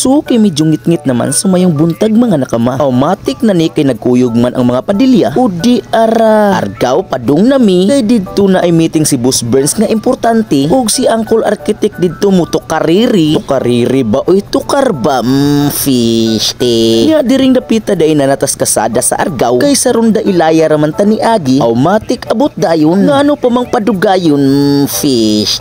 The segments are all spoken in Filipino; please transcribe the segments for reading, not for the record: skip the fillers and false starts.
So kay medyo ngit-ngit naman sumayong buntag mga nakama. Automatic na ni kay nagkuyog man ang mga padilya. O di ara argaw padung nami kay didto na ay meeting si Boss Burns nga importante ug si Uncle Architect didto mo tukariri. Tukariri ba oy tukar ba? Fish nya diring dapita day na natas kasada sa argaw kay sa ronda ilaya raman ta ni Agi. Automatic abot dayon ngano pa mang padugayon fish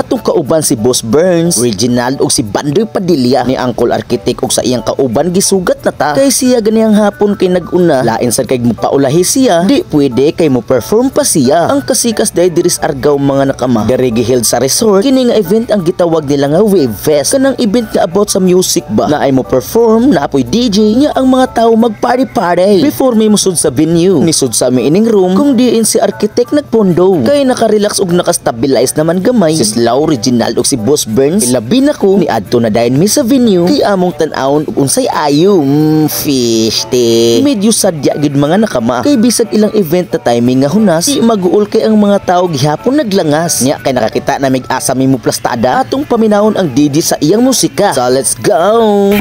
atong kauban si Boss Burns, Reginald ug si Bandoy Padilla ni Uncle Architect ug sa iyang kauban gisugat na ta kay siya ganiyang hapon kay naguna lain sa kay mupaulahi siya di pwede kay mo perform pa siya ang kasikas day diris argaw mga nakama diri giheld sa resort kini nga event ang gitawag nila nga Wave Fest kanang event nga about sa music ba na ay mo perform na apoy DJ nya ang mga tao mag party before may musud sa venue nisud sa mi ining room kung diin si Architect nagpondo kay nakarelax ug nakastabilize naman gamay si Slaw, Reginald ug si Boss Burns ilabi na ko ni adto na dayon mi sa venue kay among tan-awon ug unsay ayo fish medyo sadya gid mga nakama kay bisag ilang event na timing nga hunas di maguol kay ang mga tao gihapon naglangas nya kay nakakita na mig-asa mi mo plastada atong paminawon ang DJ sa iyang musika so let's go.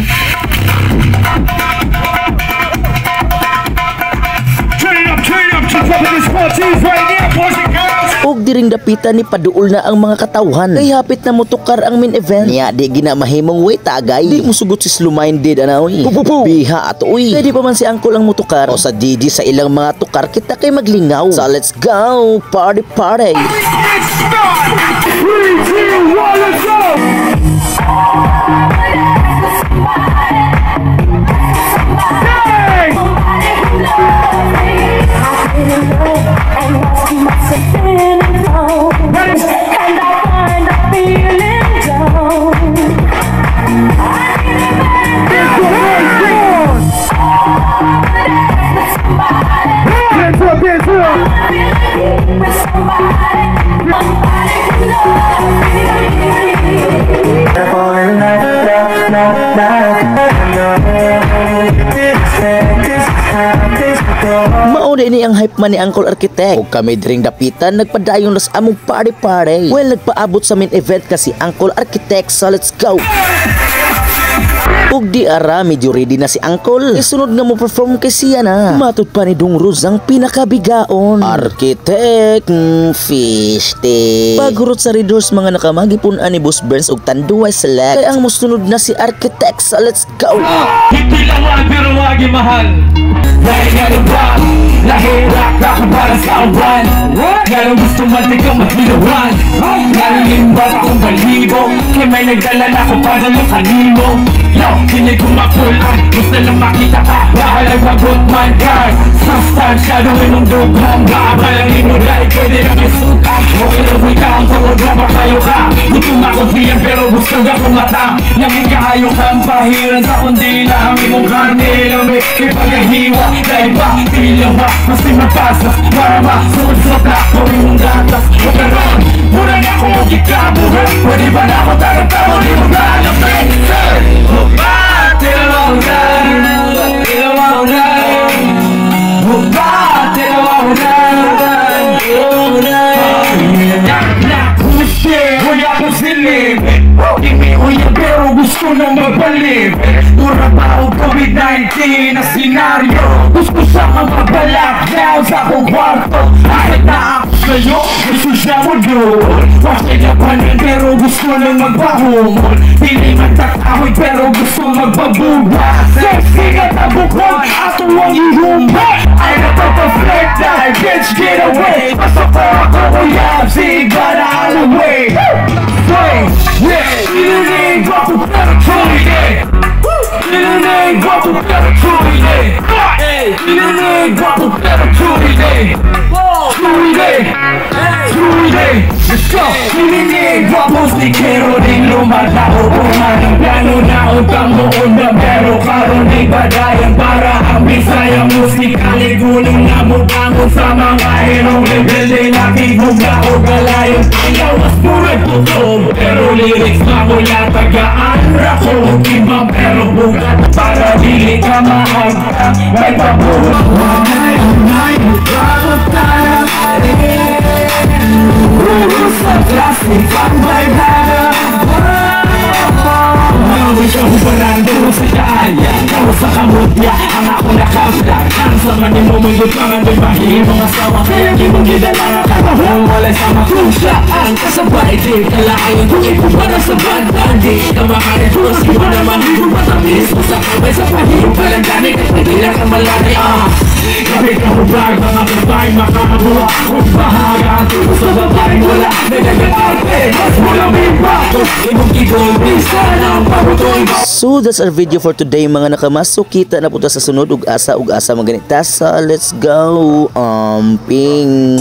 Og diring dapita ni paduol na ang mga katawhan kay hapit na motukar ang main event niya di ginamahimong way tagay di musugot si slow-minded anawi biha ato uy kay di pa man si Uncle ang motukar o sa DJ sa ilang mga tukar kita kay maglingaw so let's go party 3, 2, 1 let's go. Mauna ini ang hype man ni Uncle Architect ug kami diring dapitan nagpadayon nas among party well nagpaabot sa main event kasi Uncle Architect so let's go. Ug di ara medyo ready na si Uncle isunod nga mo perform kay siya na matud pa ni Dong Rose ang pinakabigaon Architect fish pagurot sa readers mga nakamagipon ani Boss Burns ug Tanduay Select kay ang musunod na si Architect so let's go. Hindi lang pero wagi mahal dahil nga ba lahirap ako para sa uban ngayon gusto man di ka maghilawan ngayon limbat akong balibo kaya may nagdala na ako para yung kanimo yo, kinig ko mapulan gusto lang makita ka bahalag magot man guard sustansya doon yung dughang baabalangin mo dahil pwede lang isutan okay na wika ang programa kayo ka gutom ako biyan pero gusto ka kumata nanging kahayo kang pahiran sa kundila ang imong karne lamig ipagahiwa dahil ba tilawa kasi mapasas para masunsot na kung imong gatas makaroon muna na akong magkikabuhan pwede ba na ako tarang-tarang di mo nalapin pero gusto na magbalik mura pa ang COVID-19 na senaryo gusto sa mag-lockdown sa akong kwarto kahit na ako sa'yo gusto siya mo doon wakit na panin pero gusto nang magbahumon hindi magtakahoy pero gusto magbabuba sexy na tabukon ato ang ihumba ay natapaflect dahil bitch get away basta pa ako uyab siga na all the way yeah, 이르네 거부 페르투리네 이르네 거부 페르투리네 이르네 거부 페르투리네 Tuesday, let's go. Hininig wapos ni Kero din lumalaho Pumanang plano na utang noon na pero karon di badayan para ang Bisaya musika ligulong na mubangon sa mga herong level din nakigog na o galayon Ayaw mas puro tutog pero lyrics na mula tagaan Rako ibang pero bugat para dili ka maagta may pabuhat Unay, bago tayo Puro sa Sama ni mo mundo ka nga di mahihim mga asawa Kaya di mong gidala ka kahong walay sama Kung saan kasabay di kalahayon Kung ipupara sa banda Di ka makarejos Iba naman hindi matamis Sa kamay sa pahihim Palandani Hindi lang ang malaki Gabi ka hubag Mga babae makakabuha Kung bahaga Tulo sa babae wala Nagagagarte Mas walang iba Kung imong igol Bisa ng pabutoy So that's our video for today mga nakamas. So kita na punta sa sunod ug asa maganita sa let's go ping.